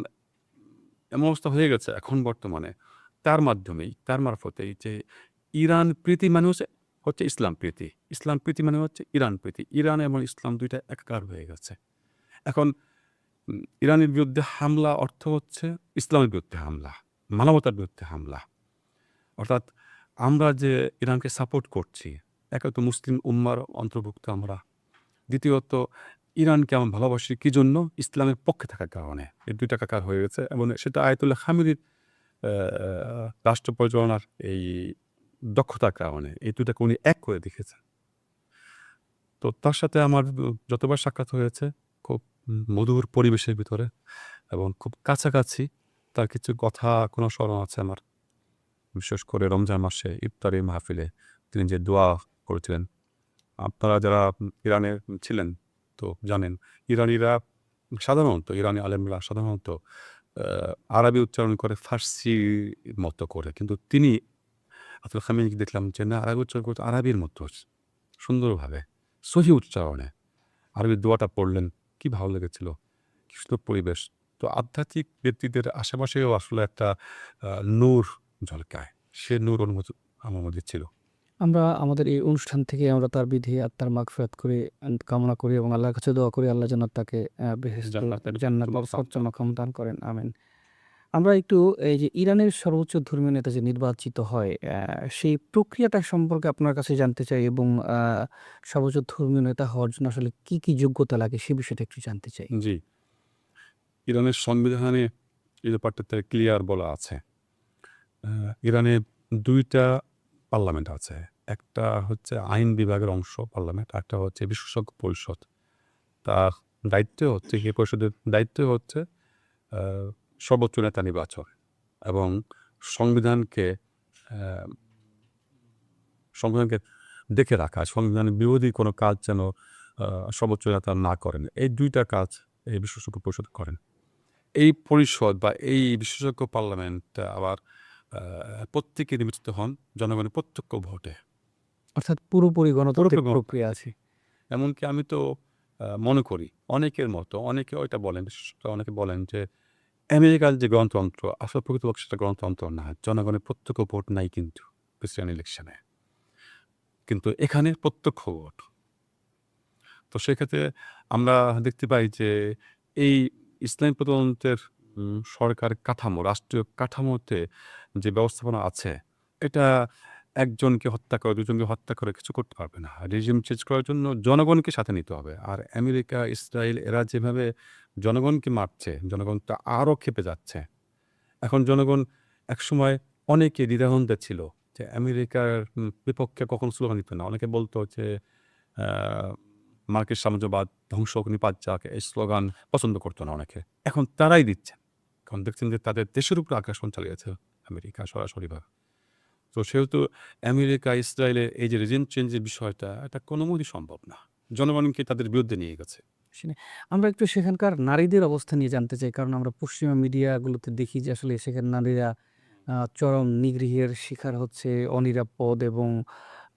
এমন অবস্থা হয়ে গেছে এখন বর্তমানে তার মাধ্যমেই, তার মারফতেই যে ইরান প্রীতি মানে হচ্ছে ইসলাম প্রীতি। ইসলাম প্রীতি মানে হচ্ছে ইরান প্রীতি। ইরান এবং ইসলাম ২ টা একাকার হয়ে গেছে। এখন ইরানের বিরুদ্ধে হামলা অর্থ হচ্ছে ইসলামের বিরুদ্ধে হামলা, মানবতার বিরুদ্ধে হামলা। অর্থাৎ আমরা যে ইরানকে সাপোর্ট করছি, একে তো মুসলিম উম্মার অন্তর্ভুক্ত আমরা। দ্বিতীয়ত ইরানকে আমরা ভালোবাসি কী জন্য? ইসলামের পক্ষে থাকার কারণে। এই ২ টা একাকার হয়ে গেছে এবং সেটা আয়াতুল্লাহ খামেনির রাষ্ট্র পরিচালনার এই দক্ষতার কারণে। এই ২ টাকে উনি এক করে দেখিয়েছেন। তো তার সাথে আমার যতবার সাক্ষাৎ হয়েছে খুব মধুর পরিবেশের ভিতরে এবং খুব কাছাকাছি তার কিছু কথা এখনো স্মরণ আছে আমার। বিশেষ করে রমজান মাসে ইফতারি মাহফিলে তিনি যে দোয়া করেছিলেন। আপনারা যারা ইরানে ছিলেন তো জানেন, ইরানিরা সাধারণত ইরানি আলেমরা সাধারণত আরবি উচ্চারণ করে ফার্সির মতো করে। কিন্তু তিনি আয়াতুল খামেনিকে দেখলাম যে না, আরবি উচ্চারণ করতে আরবির মতো সুন্দরভাবে সহি উচ্চারণে আরবি দোয়াটা পড়লেন। কি ভালো লেগেছিল! কি সুন্দর পরিবেশ। তো আধ্যাত্মিক ব্যক্তিদের আশেপাশেও আসলে একটা নূর ঝলকায়। সে নূর অনুভূতি আমার মধ্যে ছিল। আমরা আমাদের এই অনুষ্ঠান থেকে আমরা তার বিধি আত্মার মাগফিরাত করে কামনা করি এবং আল্লাহর কাছে দোয়া করি আল্লাহ যেন তাকে বেহেশত জান্নাতের সচ্চ মাকাম দান করেন। আমিন। আমরা একটু এই যে ইরানের সর্বোচ্চ ধর্মীয় নেতা যে নির্বাচিত হয়, সেই প্রক্রিয়াটা সম্পর্কে আপনার কাছে জানতে চাই এবং সর্বোচ্চ ধর্মীয় নেতা হওয়ার জন্য আসলে কি যোগ্যতা লাগে সে বিষয়টা একটু জানতে চাই। জি, ইরানের সংবিধানে এই ব্যাপারটাতে ক্লিয়ার বলা আছে। ইরানে ২ টা পার্লামেন্ট আছে। একটা হচ্ছে আইন বিভাগের অংশ পার্লামেন্ট, আরেকটা হচ্ছে বিশেষজ্ঞ পরিষদ। তার দায়িত্ব হচ্ছে, এই পরিষদের দায়িত্ব হচ্ছে আ সর্বোচ্চ নেতা নির্বাচন এবং সংবিধানকে আ সংবিধানকে দেখে রাখা, সংবিধানের বিরোধী কোনো কাজ যেন সর্বোচ্চ নেতা না করেন। এই ২ টা কাজ এই বিশেষজ্ঞ পরিষদ করেন। এই পরিষদ বা এই বিশেষজ্ঞ পার্লামেন্ট আবার প্রত্যেকে নির্বাচিত হন জনগণের প্রত্যক্ষ ভোটে। অর্থাৎ পুরোপুরি গণতান্ত্রিক পুরোপুরি প্রক্রিয়া আছে। এমনকি আমি তো মনে করি অনেকের মতো, অনেকেও এটা বলেন, বিশেষত অনেকে বলেন যে আমেরিকার যে গণতন্ত্র আসলে প্রকৃতপক্ষে সেটা গণতন্ত্র না। জনগণের প্রত্যক্ষ ভোট নাই কিন্তু প্রেসিডেন্ট ইলেকশনে। কিন্তু এখানে প্রত্যক্ষ ভোট। তো সেক্ষেত্রে আমরা দেখতে পাই যে এই ইসলামী প্রজাতন্ত্রের সরকার কাঠামো, রাষ্ট্রীয় কাঠামোতে যে ব্যবস্থাপনা আছে, এটা একজনকে হত্যা করে, দুজনকে হত্যা করে কিছু করতে পারবে না। রেজিম চেঞ্জ করার জন্য জনগণকে সাথে নিতে হবে। আর আমেরিকা, ইসরায়েল এরা যেভাবে জনগণকে মারছে, জনগণ তো আরও ক্ষেপে যাচ্ছে। এখন জনগণ একসময় অনেকে দ্বিধাদ্বন্দ্বে ছিল যে আমেরিকার বিপক্ষে কখনো স্লোগান দিত না। অনেকে বলতো যে আ মার্কিন সাম্রাজ্যবাদ ধ্বংস হোক, নিপাত যাক, এই স্লোগান পছন্দ করতো না অনেকে। এখন তারাই দিচ্ছেন। কারণ দেখছেন যে তাদের দেশের উপর আগ্রাসন চালিয়েছে আমেরিকা সরাসরিভাবে। তো সেহেতু আমেরিকা, ইসরায়েলের এই যে রেজিম চেঞ্জের বিষয়টা, এটা কোনোমতেই সম্ভব না। জনগণকে তাদের বিরুদ্ধে নিয়ে গেছে। শুনে আমরা একটু সেখানকার নারীদের অবস্থা নিয়ে জানতে চাই। কারণ আমরা পশ্চিমা মিডিয়াগুলোতে দেখি যে আসলে সেখানে নারীরা চরম নিগৃহের শিকার হচ্ছে, অনিরাপদ এবং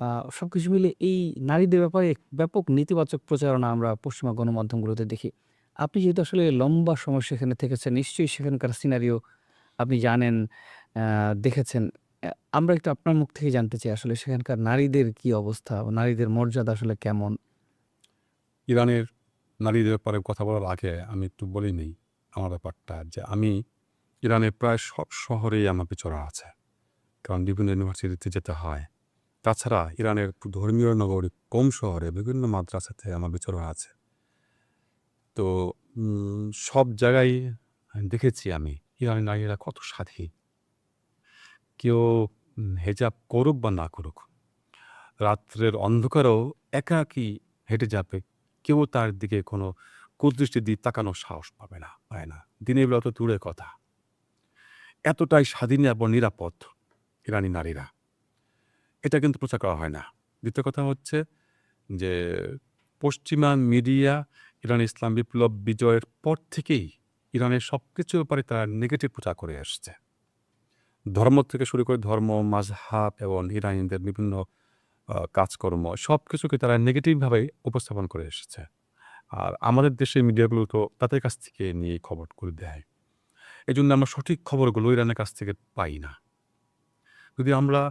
আ সবকিছু মিলে এই নারীদের ব্যাপারে ব্যাপক নেতিবাচক প্রচারণা আমরা পশ্চিমা গণমাধ্যমগুলোতে দেখি। আপনি যেহেতু আসলে লম্বা সময় সেখানে থেকেছেন, নিশ্চয়ই সেখানকার সিনারিও আপনি জানেন, আ দেখেছেন। আমরা একটু আপনার মুখ থেকে জানতে চাই আসলে সেখানকার নারীদের কি অবস্থা? নারীদের মর্যাদা আসলে কেমন? ইরানের নারীদের ব্যাপারে কথা বলার আগে আমি একটু বলে নিই আমার ব্যাপারটা, যে আমি ইরানের প্রায় সব শহরেই আমার বিচরণ আছে, কারণ বিভিন্ন ইউনিভার্সিটিতে যেতে হয়। তাছাড়া ইরানের ধর্মীয় নগরী কোম শহরে বিভিন্ন মাদ্রাসাতে আমার বিচরণ আছে। তো সব জায়গায় দেখেছি আমি ইরানি নারীরা কত স্বাধীন। কেউ হেজাব করুক বা না করুক, রাত্রের অন্ধকারেও একাকী হেঁটে যাবে, কেউ তার দিকে কোনো কুদৃষ্টি দিয়ে তাকানোর সাহস পায় না। দিনের বেলা তো দূরের কথা। এতটাই স্বাধীন এবং নিরাপদ ইরানি নারীরা, এটা কিন্তু প্রচার করা হয় না। দ্বিতীয় কথা হচ্ছে যে পশ্চিমা মিডিয়া ইরান ইসলাম বিপ্লব বিজয়ের পর থেকেই ইরানের সব কিছুর ব্যাপারে তারা নেগেটিভ প্রচার করে আসছে। ধর্ম থেকে শুরু করে ধর্ম, মাযহাব এবং ইরানিদের বিভিন্ন কাজকর্ম সব কিছুকে তারা নেগেটিভভাবে উপস্থাপন করে এসেছে। আর আমাদের দেশের মিডিয়াগুলো তো তাদের কাছ থেকে নিয়ে খবরগুলো দেয়। এজন্য আমরা সঠিক খবরগুলো ইরানের কাছ থেকে পাই না। যদি আমরা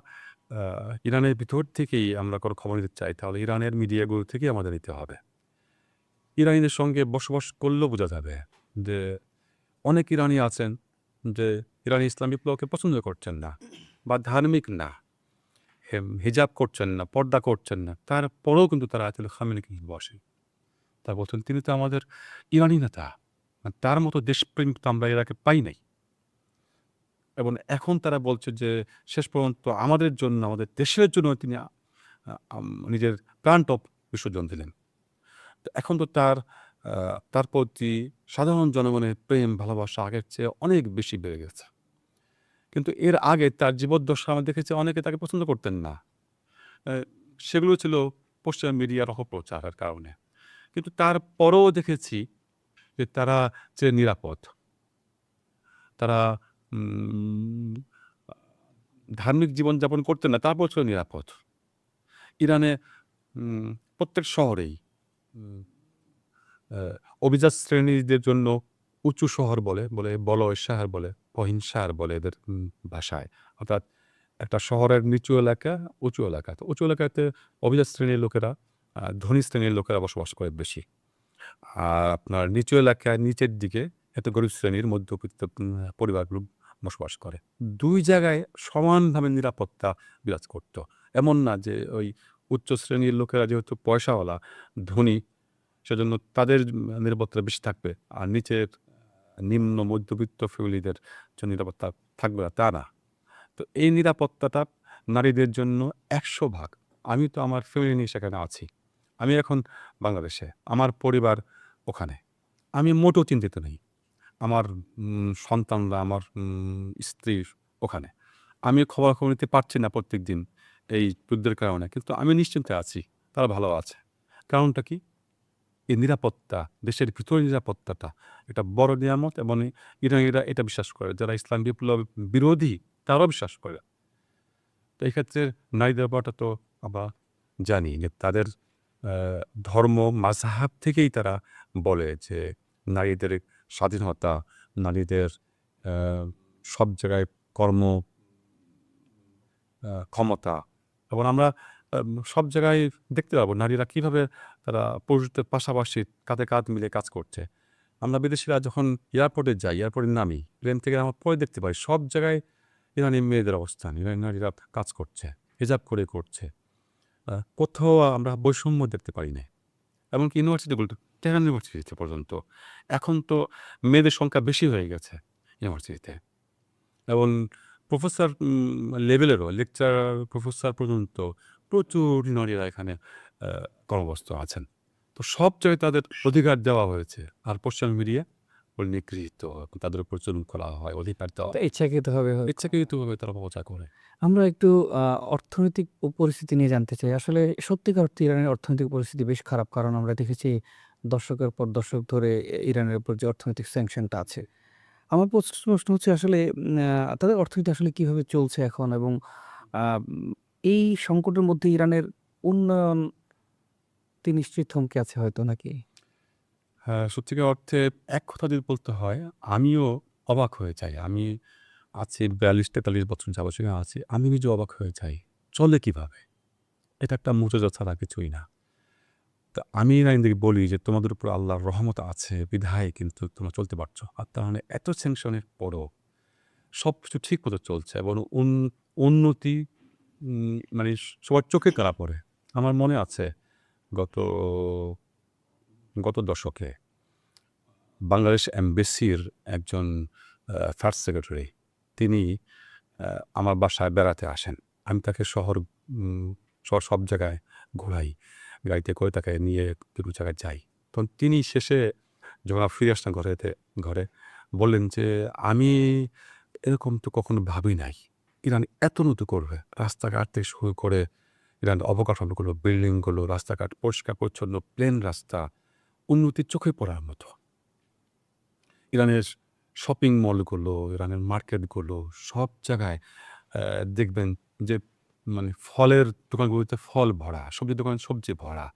ইরানের ভিতর থেকেই আমরা কোনো খবর নিতে চাই, তাহলে ইরানের মিডিয়াগুলো থেকেই আমাদের নিতে হবে। ইরানিদের সঙ্গে বসবাস করলেও বোঝা যাবে যে অনেক ইরানি আছেন যে ইরানি ইসলাম বিপ্লবকে পছন্দ করছেন না বা ধার্মিক না, হিজাব করছেন না, পর্দা করছেন না, তারপরেও কিন্তু তারা আসলে খামেনিকে বসে। তা বলছেন তিনি তো আমাদের ইরানি নেতা, তার মতো দেশপ্রেম তো আমরা ইরাকে পাই নাই। এবং এখন তারা বলছে যে শেষ পর্যন্ত আমাদের জন্য, আমাদের দেশের জন্য তিনি নিজের প্রাণটক বিসর্জন দিলেন। তো এখন তো তার প্রতি সাধারণ জনগণের প্রেম ভালোবাসা আগের চেয়ে অনেক বেশি বেড়ে গেছে। কিন্তু এর আগে তার জীবদ্দশা আমরা দেখেছি অনেকে তাকে পছন্দ করতেন না। সেগুলো ছিল পশ্চিমা মিডিয়ার অপপ্রচারের কারণে। কিন্তু তারপরেও দেখেছি যে তারা যে নিরাপদ, তারা উম ধার্মিক জীবনযাপন করতেন না, তারপর ছিল নিরাপদ। ইরানে প্রত্যেক শহরেই উম অভিজাত শ্রেণীদের জন্য উঁচু শহর বলে বলয় শাহর বলে, ফহিম শাহর বলে এদের ভাষায়। অর্থাৎ একটা শহরের নিচু এলাকা, উঁচু এলাকা। তো উঁচু এলাকাতে অভিজাত শ্রেণীর লোকেরা, ধনী শ্রেণীর লোকেরা বসবাস করে বেশি। আর আপনার নিচু এলাকায় নিচের দিকে এত গরিব শ্রেণীর মধ্যবিত্ত পরিবারগুলো বসবাস করে। ২ জায়গায় সমানভাবে নিরাপত্তা বিরাজ করত। এমন না যে ওই উচ্চ শ্রেণীর লোকেরা যেহেতু পয়সাওয়ালা, ধনী, সেজন্য তাদের নিরাপত্তা বেশি থাকবে। আর নিচের নিম্ন মধ্যবিত্ত ফ্যামিলিদের জন্য নিরাপত্তা থাকবে না, তা না। তো এই নিরাপত্তাটা নারীদের জন্য ১০০ ভাগ। আমি তো আমার ফ্যামিলি নিয়ে সেখানে আছি। আমি এখন বাংলাদেশে, আমার পরিবার ওখানে। আমি মোটেও চিন্তিত নেই। আমার সন্তানরা, আমার স্ত্রী ওখানে। আমি খবরাখবর নিতে পারছি না প্রত্যেকদিন এই যুদ্ধের কারণে। কিন্তু আমি নিশ্চিন্তে আছি, তারা ভালো আছে। কারণটা কি? এই নিরাপত্তা, দেশের ভিতরের নিরাপত্তাটা, এটা বড় নিয়ামত এবং ইরানিরা এটা বিশ্বাস করে। যারা ইসলাম বিপ্লব বিরোধী তারাও বিশ্বাস করে। তো এই ক্ষেত্রে নারীদের ব্যাপারটা তো আমরা জানি যে তাদের ধর্ম, মাযহাব থেকেই তারা বলে যে নারীদের স্বাধীনতা, নারীদের সব জায়গায় কর্ম ক্ষমতা, এবং আমরা সব জায়গায় দেখতে পাবো নারীরা কীভাবে তারা পুরুষদের পাশাপাশি কাঁধে কাঁধ মিলিয়ে কাজ করছে। আমরা বিদেশিরা যখন এয়ারপোর্টে যাই, এয়ারপোর্টে নামি, প্লেন থেকে নামার পরে দেখতে পাই সব জায়গায় ইরানি মেয়েদের অবস্থান। ইরানি নারীরা কাজ করছে, হিজাব করে করছে। কোথাও আমরা বৈষম্য দেখতে পারি না। এমনকি ইউনিভার্সিটিগুলো, তেহরান ইউনিভার্সিটিতে পর্যন্ত এখন তো মেয়েদের সংখ্যা বেশি হয়ে গেছে ইউনিভার্সিটিতে। এবং প্রফেসর লেভেলেরও, লেকচারার, প্রফেসর পর্যন্ত প্রচুর নারীরা এখানে কর্মব্যস্ত আছেন। তো সব জায়গায় তাদের অধিকার দেওয়া হয়েছে। আর পশ্চিমা মিডিয়া নিগৃহীত, তাদের উপর জুলুম করা হয়, অধিকার দেওয়া তো ইচ্ছাকৃতভাবে ইচ্ছাকৃতভাবে তারা প্রচার করে। আমরা একটু অর্থনৈতিক পরিস্থিতি নিয়ে জানতে চাই। আসলে সত্যিকার অর্থে ইরানের অর্থনৈতিক পরিস্থিতি বেশ খারাপ। কারণ আমরা দেখেছি দশকের পর দশক ধরে ইরানের উপর যে অর্থনৈতিক স্যাংশনটা আছে। আমার প্রশ্ন হচ্ছে আসলে তাদের অর্থনীতি আসলে কিভাবে চলছে এখন এবং আম এই সংকটের মধ্যে ইরানের উন্নয়ন নিশ্চয়ই থমকে আছে হয়তো নাকি? হ্যাঁ, সত্যিকার অর্থে এক কথা যদি বলতে হয়, আমিও অবাক হয়ে যাই। আমি আছি ৪২-৪৩ বছর যাবৎ সেখানে আছি। আমি নিজে অবাক হয়ে যাই। চলে কিভাবে? এটা একটা মুজিজা ছাড়া কিছুই না। তা আমি ইরানিদেরকে বলি যে তোমাদের উপর আল্লাহর রহমত আছে বিধায় কিন্তু তোমরা চলতে পারছো। আর তার মানে এত স্যাংশনের পরও সবকিছু ঠিক মতো চলছে এবং উন্নতি মানে সবার চোখে ধরা পড়ে। আমার মনে আছে গত গত দশকে বাংলাদেশ এমবেসির একজন ফার্স্ট সেক্রেটারি তিনি আমার বাসায় বেড়াতে আসেন। আমি তাকে শহর সব জায়গায় ঘোরাই। গাড়িতে করে তাকে নিয়ে বিভিন্ন জায়গায় যাই। তখন তিনি শেষে যখন ফিরে আসলাম ঘরে বললেন যে, "আমি এরকম তো কখনো ভাবি নাই। ইরান এত উন্নতি করবে। রাস্তাঘাট থেকে শুরু করে ইরানের অবকাঠামোগুলো, বিল্ডিংগুলো, রাস্তাঘাট পরিষ্কার-পরিচ্ছন্ন, প্লেন রাস্তা, উন্নতির চোখে পড়ার মতো। ইরানের শপিং মলগুলো, ইরানের মার্কেটগুলো সব জায়গায় দেখবেন যে মানে ফলের দোকানগুলোতে ফল ভরা, সবজির দোকানে সবজি ভরা।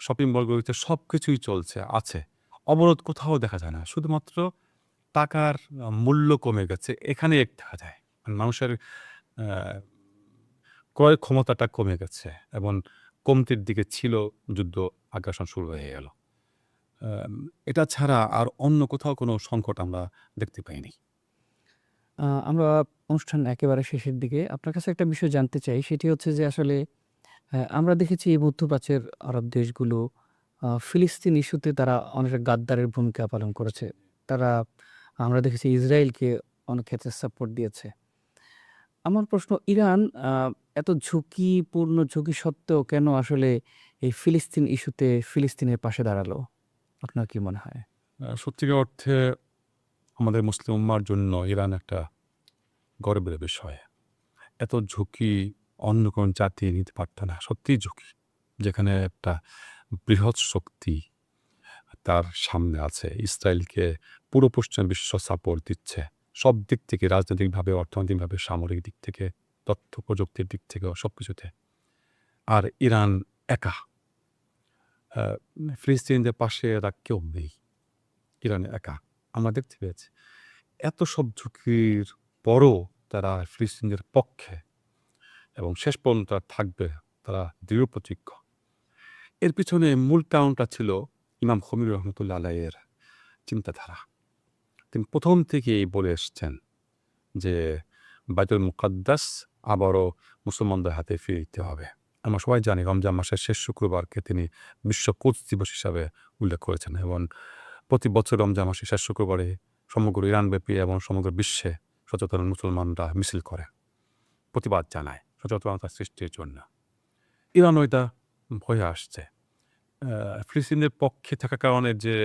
শপিং মলগুলোতে সবকিছুই চলছে, আছে। অবরোধ কোথাও দেখা যায় না। শুধুমাত্র টাকার মূল্য কমে গেছে। এখানে দেখা যায়। মানে মানুষের আ ক্রয় ক্ষমতাটা কমে গেছে এবং কমতির দিকে ছিল, যুদ্ধ আগ্রাসন শুরু হয়ে গেল। আম এটা ছাড়া আর অন্য কোথাও কোনো সংকট আমরা দেখতে পাইনি। আমরা অনুষ্ঠান একেবারে শেষের দিকে। আপনার কাছে একটা বিষয় জানতে চাই। সেটি হচ্ছে যে আসলে আমরা দেখেছি এই মধ্যপ্রাচ্যের আরব দেশগুলো ফিলিস্তিন ইস্যুতে তারা অনেকটা গাদ্দারের ভূমিকা পালন করেছে। তারা আমরা দেখেছি ইসরায়েলকে অনেক ক্ষেত্রে সাপোর্ট দিয়েছে। আমার প্রশ্ন ইরান আ এত ঝুঁকি সত্ত্বেও কেন আসলে এই ফিলিস্তিন ইস্যুতে ফিলিস্তিনের পাশে দাঁড়ালো? আপনার কি মনে হয়? সত্যিকার অর্থে আমাদের মুসলিম উম্মার জন্য ইরান একটা গর্বের বিষয়। এত ঝুঁকি অন্য কোনো জাতি নিতে পারত না। সত্যিই ঝুঁকি। যেখানে একটা বৃহৎ শক্তি তার সামনে আছে। ইসরায়েলকে পুরো পশ্চিমা বিশ্ব সাপোর্ট দিচ্ছে। সব দিক থেকে রাজনৈতিকভাবে, অর্থনৈতিকভাবে, সামরিক দিক থেকে, তথ্য প্রযুক্তির দিক থেকেও সবকিছুতে। আর ইরান একা। আ ফিলিস্তিনিদের পাশে এরা কেউ নেই। ইরান একা। আমরা দেখতে পেয়েছি। এত সব ঝুঁকির পরও তারা ফিলিস্তিনিদের পক্ষে এবং শেষ পর্যন্ত তারা থাকবে। তারা দৃঢ়প্রতিজ্ঞ। এর পিছনে মূল কারণটা ছিল ইমাম খোমেনি রহমতুল্লাহ আলাইহির চিন্তাধারা। তিনি ১ম থেকেই বলে এসছেন যে, বাইতুল মুকাদ্দাস আবারও মুসলমানদের হাতে ফিরিয়ে দিতে হবে। আমরা সবাই জানি রমজান মাসের শেষ শুক্রবারকে তিনি বিশ্ব কোদ্স দিবস হিসাবে উল্লেখ করেছেন এবং প্রতি বছর রমজান মাসের শেষ শুক্রবারে সমগ্র ইরানব্যাপী এবং সমগ্র বিশ্বে সচেতন মুসলমানরা মিছিল করে, প্রতিবাদ জানায় সচেতনতা সৃষ্টির জন্য। ইরানও এটা ভয়ে আসছে। ফিলিস্তিনদের পক্ষে থাকার কারণে যে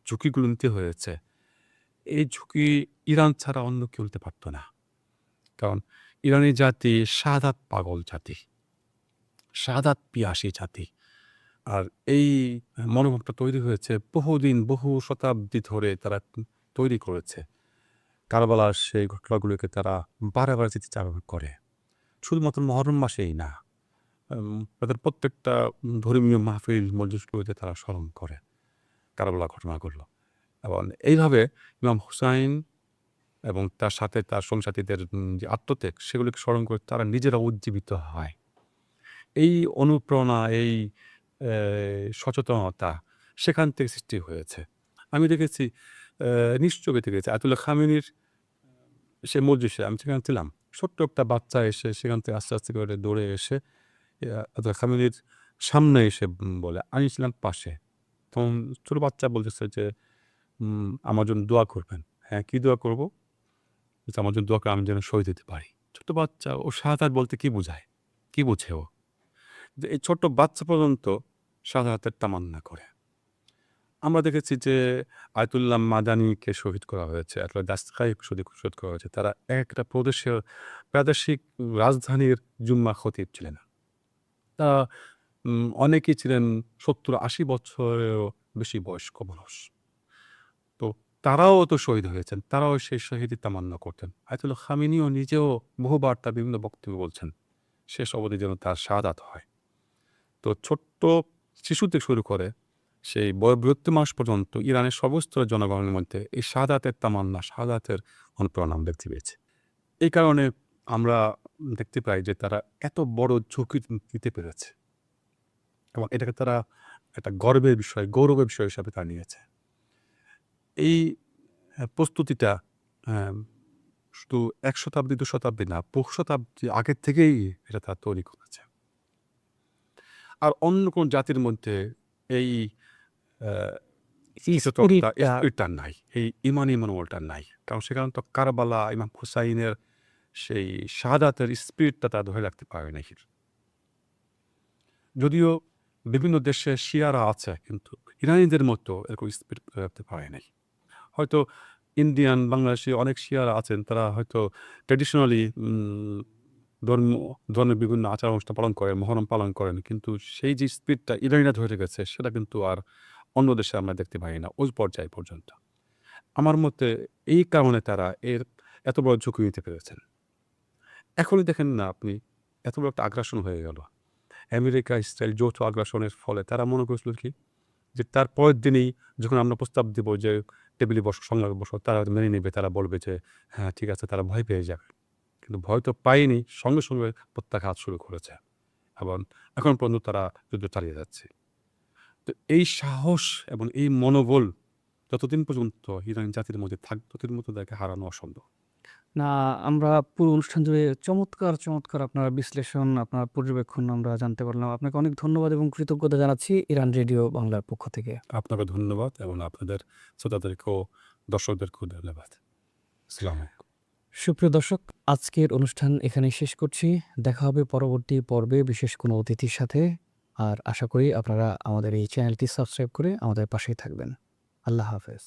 ঝুঁকিগুলো নিতে হয়েছে, এই ঝুঁকি ইরান ছাড়া অন্য কেউ নিতে পারত না। কারণ ইরানি জাতি শাহাদাত পাগল জাতি, শাহাদাত পিয়াসী জাতি। আর এই মনোভাবটা তৈরি হয়েছে বহুদিন, বহু শতাব্দী ধরে তারা তৈরি করেছে। কারবালার সেই ঘটনাগুলোকে তারা বারে, বারে স্মৃতিচারণ করে। শুধুমাত্র মহরম মাসেই না। তাদের প্রত্যেকটা ধর্মীয় মাহফিল, মজলিসগুলোতে তারা স্মরণ করে কারবালার ঘটনাগুলো। এবং এইভাবে ইমাম হুসাইন এবং তার সাথে তার সঙ্গসাথীদের যে আত্মত্যাগ, সেগুলোকে স্মরণ করে তারা নিজেরা উজ্জীবিত হয়। এই অনুপ্রেরণা, এই সচেতনতা সেখান থেকে সৃষ্টি হয়েছে। আমি দেখেছি, নিশ্চয়ই দেখেছি আয়াতুল্লাহ খামেনির সে মজলিসে আমি সেখানে ছিলাম। ছোট্ট একটা বাচ্চা এসে সেখান থেকে আস্তে, আস্তে করে দৌড়ে এসে আয়াতুল্লাহ খামেনির সামনে এসে বলে, আমি ছিলাম পাশে। তখন ছোট বাচ্চা বলতেছে যে, আমার জন্য দোয়া করবেন। হ্যাঁ, কি দোয়া করব? বলছে, আমার জন্য দোয়া করে আমি যেন শহীদ হতে পারি। ছোট্ট বাচ্চা, ও শাহাদাত বলতে কি বোঝায়? কি বোঝে ও? যে এই ছোট্ট বাচ্চা পর্যন্ত শাহাদাতের তামান্না করে। আমরা দেখেছি যে আয়াতুল্লাহ মাদানিকে শহীদ করা হয়েছে, আয়াতুল্লাহ দাস্তখাইকে শহীদ করা হয়েছে। তারা একটা প্রদেশের প্রাদেশিক রাজধানীর জুম্মা খতিব ছিলেন। তারা অনেকেই ছিলেন ৭০-৮০ বছরেরও বেশি বয়স্ক মানুষ। তো তারাও তো শহীদ হয়েছেন। তারাও সেই শহীদের তামান্না করতেন। আয়াতুল্লাহ খামেনিও নিজেও বহুবার তার বিভিন্ন বক্তব্যে বলছেন, শেষ অবধি যেন তার শাহাদাত হয়। তো ছোট্ট শিশু থেকে শুরু করে সেই বয়োবৃদ্ধ মানুষ পর্যন্ত ইরানের সর্বস্তরের জনগণের মধ্যে এই শাহাদাতের তামান্না, শাহাদাতের অনুপ্রেরণা আমরা দেখতে পেয়েছি। এই কারণে আমরা দেখতে পাই যে তারা এত বড় ঝুঁকি নিতে পেরেছে এবং এটাকে তারা একটা গর্বের বিষয়, গৌরবের বিষয় হিসাবে তারা নিয়েছে। এই প্রস্তুতিটা শুধু ১ শতাব্দী ২ শতাব্দী না, বহু শতাব্দী আগের থেকেই এটা তারা তৈরি করেছে। আর অন্য কোন জাতির মধ্যে এই আ এই চেতকটা, স্পিরিটটা স্পিরিটটা নাই। এই ইমানি মনোবলটা নাই। কারণ সেখানে তো কারবালা, ইমাম হুসাইনের সেই শাহাদাতের স্পিরিটটা তারা ধরে রাখতে পারে নাই। যদিও বিভিন্ন দেশে শিয়ারা আছে, কিন্তু ইরানীদের মতো এরকম স্পিরিট ধরে রাখতে পারে নাই। হয়তো ইন্ডিয়ান, বাংলাদেশি অনেক শিয়ারা আছেন, তারা হয়তো ট্র্যাডিশনালি ধর্ম ধর্মের বিভিন্ন আচার অনুষ্ঠান পালন করেন, মহরম পালন করেন। কিন্তু সেই যে স্পিরিটটা ইরানীরা ধরে রেখেছে, সেটা কিন্তু আর অন্য দেশে আমরা দেখতে পাই না ওই পর্যায় পর্যন্ত। আমার মতে এই কারণে তারা এত বড় ঝুঁকি নিতে পেরেছেন। এখনই দেখেন না আপনি, এত বড় একটা আগ্রাসন হয়ে গেল। আমেরিকা ইসরায়েল যৌথ আগ্রাসনের ফলে তারা মনে করেছিল কি, যে তার পরের দিনই যখন আমরা প্রস্তাব দিব যে টেবিলে বসো, সংলাপে বসো, তারা হয়তো মেনে নেবে। তারা বলবে যে হ্যাঁ ঠিক আছে, তারা ভয় পেয়ে যাবে। কিন্তু ভয় তো পায়নি, সঙ্গে, সঙ্গে প্রত্যাঘাত শুরু করেছে এবং এখন পর্যন্ত তারা যুদ্ধ চালিয়ে যাচ্ছে। তো এই সাহস এবং এই মনোবল যতদিন পর্যন্ত ইরানি জাতির মধ্যে থাকবে, ততদিন পর্যন্ত তাদেরকে হারানো অসম্ভব। না, আমরা পুরো অনুষ্ঠান জুড়ে চমৎকার, চমৎকার আপনার বিশ্লেষণ, আপনার পর্যবেক্ষণ আমরা জানতে পারলাম। আপনাকে অনেক ধন্যবাদ এবং কৃতজ্ঞতা জানাচ্ছি ইরান রেডিও বাংলার পক্ষ থেকে। আপনাকে ধন্যবাদ এবং আপনাদের শ্রোতাদেরকেও, দর্শকদেরকেও ধন্যবাদ। আসসালামু আলাইকুম। সুপ্রিয় দর্শক, আজকের অনুষ্ঠান এখানেই শেষ করছি। দেখা হবে পরবর্তী পর্বে বিশেষ কোনো অতিথির সাথে। আর আশা করি আপনারা আমাদের এই চ্যানেলটি সাবস্ক্রাইব করে আমাদের পাশেই থাকবেন। আল্লাহ হাফেজ।